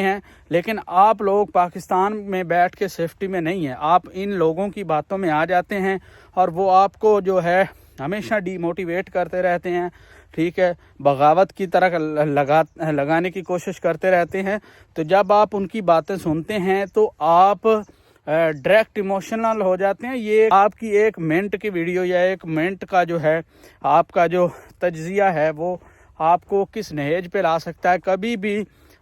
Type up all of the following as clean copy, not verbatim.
हैं, लेकिन आप लोग पाकिस्तान में बैठ के सेफ्टी में नहीं हैं। आप इन लोगों की बातों में आ जाते हैं और वो आपको जो है हमेशा डीमोटिवेट करते रहते हैं, ठीक है, बगावत की तरह लगाने की कोशिश करते रहते हैं। तो जब आप उनकी बातें सुनते हैं तो आप डायरेक्ट इमोशनल हो जाते हैं। ये आपकी 1 मिनट की वीडियो या 1 मिनट का जो है आपका जो तज्जिया है वो आपको किस नहेज पे ला सकता है। कभी भी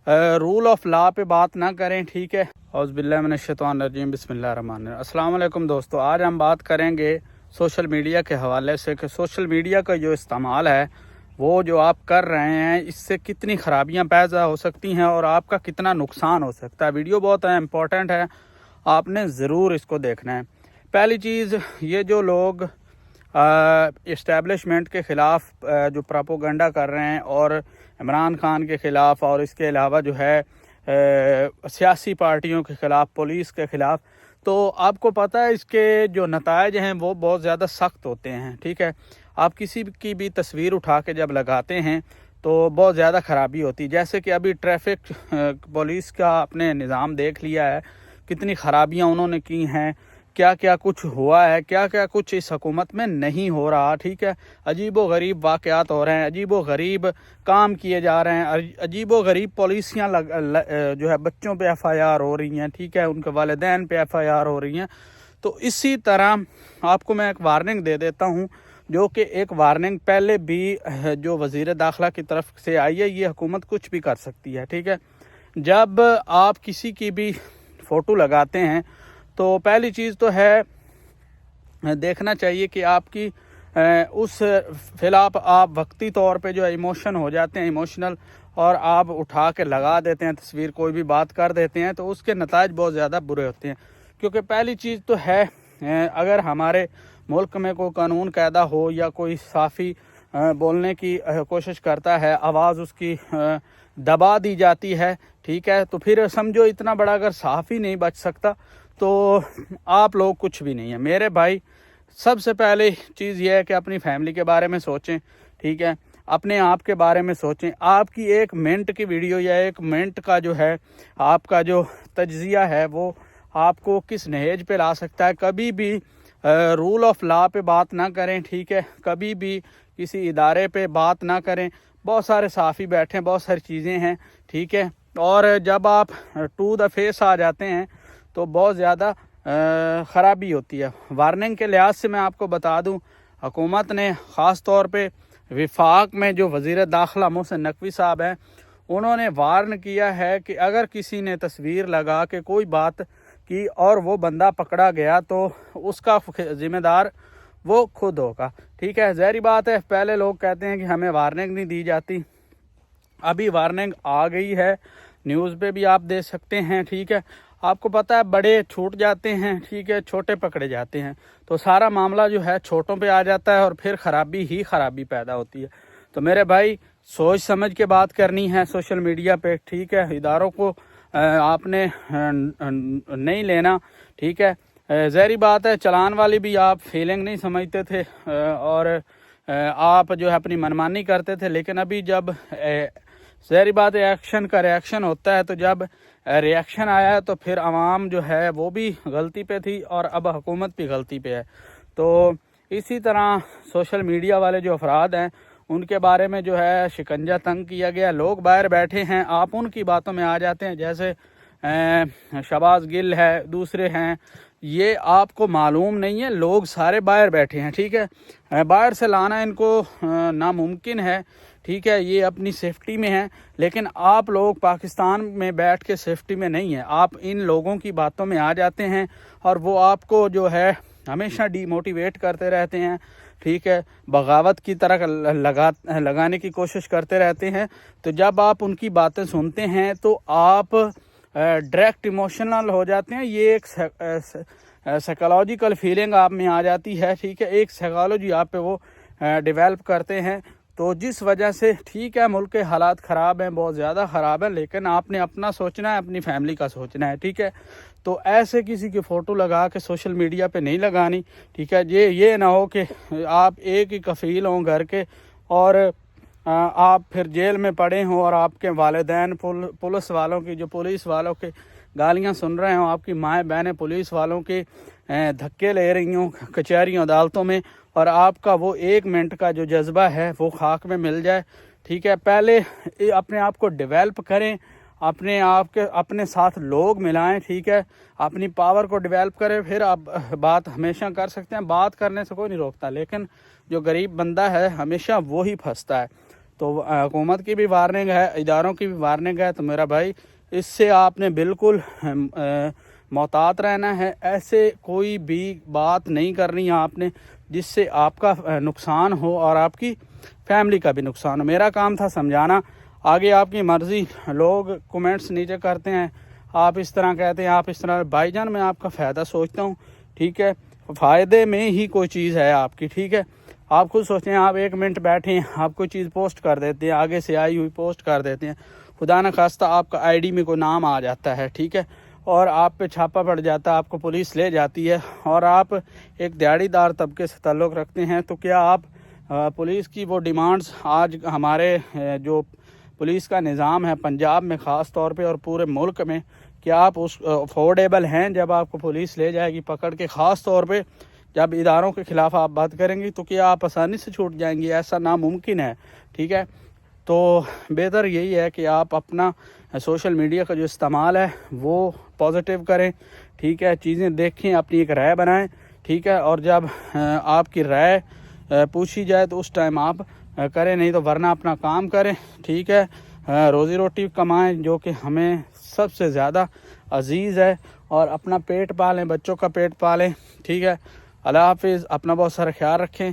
रूल ऑफ लॉ पे बात ना करें, ठीक है। औज़ बिल्लाहि मिनश शैतानिर रजीम, बिस्मिल्लाहिर रहमानिर रहीम। अस्सलाम वालेकुम दोस्तों, आज हम बात करेंगे सोशल मीडिया के हवाले से कि सोशल मीडिया का जो इस्तेमाल है वो जो आप कर रहे हैं इससे कितनी ख़राबियाँ पैदा हो सकती हैं और आपका कितना नुकसान हो सकता है। वीडियो बहुत इम्पोर्टेंट है, आपने ज़रूर इसको देखना है। पहली चीज़, ये जो लोग इस्टेब्लिशमेंट के ख़िलाफ़ जो प्रोपोगंडा कर रहे हैं और इमरान खान के ख़िलाफ़ और इसके अलावा जो है सियासी पार्टियों के ख़िलाफ़, पुलिस के ख़िलाफ़, तो आपको पता है इसके जो नताइज हैं वो बहुत ज़्यादा सख्त होते हैं, ठीक है। आप किसी की भी तस्वीर उठा के जब लगाते हैं तो बहुत ज़्यादा ख़राबी होती है। जैसे कि अभी ट्रैफिक पुलिस का आपने निज़ाम देख लिया है, कितनी ख़राबियाँ उन्होंने की हैं, क्या क्या कुछ हुआ है, क्या क्या कुछ इस हुकूमत में नहीं हो रहा, ठीक है। अजीब व गरीब वाक़यात हो रहे हैं, अजीब व गरीब काम किए जा रहे हैं, अजीब व गरीब पॉलिसियाँ जो है बच्चों पे FIR हो रही हैं, ठीक है, उनके वालिदैन पे FIR हो रही हैं। तो इसी तरह आपको मैं एक वार्निंग दे देता हूँ, जो कि एक वार्निंग पहले भी जो वज़ीर दाखिला की तरफ से आई है, ये हुकूमत कुछ भी कर सकती है, ठीक है। जब आप किसी की भी फ़ोटो लगाते हैं तो पहली चीज़ तो है देखना चाहिए कि आपकी उस खिलाफ आप वक्ती तौर पे जो इमोशन हो जाते हैं, इमोशनल, और आप उठा के लगा देते हैं तस्वीर, कोई भी बात कर देते हैं, तो उसके नताइज बहुत ज़्यादा बुरे होते हैं। क्योंकि पहली चीज़ तो है, अगर हमारे मुल्क में कोई कानून कायदा हो या कोई साफ़ी बोलने की कोशिश करता है, आवाज़ उसकी दबा दी जाती है, ठीक है, तो फिर समझो इतना बड़ा अगर साफ़ी नहीं बच सकता तो आप लोग कुछ भी नहीं है। मेरे भाई, सबसे पहले चीज़ ये है कि अपनी फैमिली के बारे में सोचें, ठीक है, अपने आप के बारे में सोचें। आपकी 1 मिनट की वीडियो या 1 मिनट का जो है आपका जो तज्जिया है वो आपको किस नहेज पे ला सकता है। कभी भी रूल ऑफ लॉ पे बात ना करें, ठीक है, कभी भी किसी इदारे पे बात ना करें। बहुत सारे साफ़ी बैठे हैं, बहुत सारी चीज़ें हैं, ठीक है, और जब आप टू द फेस आ जाते हैं तो बहुत ज़्यादा ख़राबी होती है। वार्निंग के लिहाज से मैं आपको बता दूं, हुकूमत ने ख़ास तौर पे विफाक में जो वज़ीर दाखिला मोहसिन नकवी साहब हैं, उन्होंने वार्न किया है कि अगर किसी ने तस्वीर लगा के कोई बात की और वो बंदा पकड़ा गया तो उसका ज़िम्मेदार वो खुद होगा, ठीक है। ज़ाहिर बात है, पहले लोग कहते हैं कि हमें वार्निंग नहीं दी जाती, अभी वार्निंग आ गई है, न्यूज़ पे भी आप दे सकते हैं, ठीक है। आपको पता है बड़े छूट जाते हैं, ठीक है, छोटे पकड़े जाते हैं, तो सारा मामला जो है छोटों पे आ जाता है और फिर ख़राबी ही ख़राबी पैदा होती है। तो मेरे भाई, सोच समझ के बात करनी है सोशल मीडिया पे, ठीक है। इदारों को आपने नहीं लेना, ठीक है। ज़ाहिर बात है, चलान वाली भी आप फीलिंग नहीं समझते थे और आप जो है अपनी मनमानी करते थे, लेकिन अभी जब ज़ाहिर बात है एक्शन का रिएक्शन होता है, तो जब रिएक्शन आया है तो फिर आवाम जो है वो भी गलती पे थी और अब हुकूमत भी गलती पे है। तो इसी तरह सोशल मीडिया वाले जो अफराद हैं उनके बारे में जो है शिकंजा तंग किया गया। लोग बाहर बैठे हैं, आप उनकी बातों में आ जाते हैं, जैसे शहबाज गिल है, दूसरे हैं, ये आपको मालूम नहीं है, लोग सारे बाहर बैठे हैं, ठीक है। बाहर से लाना इनको नामुमकिन है, ठीक है, ये अपनी सेफ्टी में है, लेकिन आप लोग पाकिस्तान में बैठ के सेफ्टी में नहीं है। आप इन लोगों की बातों में आ जाते हैं और वो आपको जो है हमेशा डीमोटिवेट करते रहते हैं, ठीक है, बगावत की तरह लगाने की कोशिश करते रहते हैं। तो जब आप उनकी बातें सुनते हैं तो आप डायरेक्ट इमोशनल हो जाते हैं। ये एक साइकोलॉजिकल फीलिंग आप में आ जाती है, ठीक है, एक साइकोलॉजी आप पे वो डेवलप करते हैं। तो जिस वजह से, ठीक है, मुल्क के हालात ख़राब हैं, बहुत ज़्यादा ख़राब हैं, लेकिन आपने अपना सोचना है, अपनी फैमिली का सोचना है, ठीक है। तो ऐसे किसी की फ़ोटो लगा के सोशल मीडिया पे नहीं लगानी, ठीक है। ये ना हो कि आप एक ही कफ़ील हों घर के और آپ پھر جیل میں پڑے ہوں اور آپ کے والدین پولیس والوں کی پولیس والوں کے گالیاں سن رہے ہوں، آپ کی مائیں بہنیں پولیس والوں کے دھکے لے رہی ہوں کچہریوں عدالتوں میں، اور آپ کا وہ 1 منٹ کا جو جذبہ ہے وہ خاک میں مل جائے. ٹھیک ہے، پہلے اپنے آپ کو ڈیولپ کریں، اپنے ساتھ لوگ ملائیں. ٹھیک ہے، اپنی پاور کو ڈیولپ کریں، پھر آپ بات ہمیشہ کر سکتے ہیں. بات کرنے سے کوئی نہیں روکتا، لیکن جو غریب بندہ ہے ہمیشہ وہی پھنستا ہے. تو حکومت کی بھی وارننگ ہے، اداروں کی بھی وارننگ ہے. تو میرا بھائی، اس سے آپ نے بالکل محتاط رہنا ہے. ایسے کوئی بھی بات نہیں کرنی ہے آپ نے جس سے آپ کا نقصان ہو اور آپ کی فیملی کا بھی نقصان ہو. میرا کام تھا سمجھانا، آگے آپ کی مرضی. لوگ کومنٹس نیچے کرتے ہیں، آپ اس طرح کہتے ہیں، آپ اس طرح. بھائی جان، میں آپ کا فائدہ سوچتا ہوں. ٹھیک ہے، فائدے میں ہی کوئی چیز ہے آپ کی. ٹھیک ہے، آپ خود سوچیں، آپ 1 منٹ بیٹھیں، آپ کوئی چیز پوسٹ کر دیتے ہیں، آگے سے آئی ہوئی پوسٹ کر دیتے ہیں، خدا نہ خواستہ آپ کا آئی ڈی میں کوئی نام آ جاتا ہے. ٹھیک ہے، اور آپ پہ چھاپا پڑ جاتا ہے، آپ کو پولیس لے جاتی ہے، اور آپ ایک دیہڑی دار طبقے سے تعلق رکھتے ہیں. تو کیا آپ پولیس کی وہ ڈیمانڈز، آج ہمارے جو پولیس کا نظام ہے پنجاب میں خاص طور پہ اور پورے ملک میں، کیا آپ اس افورڈیبل ہیں؟ جب آپ کو پولیس لے جائے گی پکڑ کے، خاص طور پہ جب اداروں کے خلاف آپ بات کریں گی، تو کیا آپ آسانی سے چھوٹ جائیں گی؟ ایسا ناممکن ہے. ٹھیک ہے، تو بہتر یہی ہے کہ آپ اپنا سوشل میڈیا کا جو استعمال ہے وہ پازیٹیو کریں. ٹھیک ہے، چیزیں دیکھیں، اپنی ایک رائے بنائیں. ٹھیک ہے، اور جب آپ کی رائے پوچھی جائے تو اس ٹائم آپ کریں، نہیں تو ورنہ اپنا کام کریں. ٹھیک ہے، روزی روٹی کمائیں جو کہ ہمیں سب سے زیادہ عزیز ہے، اور اپنا پیٹ پالیں، بچوں کا پیٹ پالیں. ٹھیک ہے، اللہ حافظ. اپنا بہت سارا خیال رکھیں.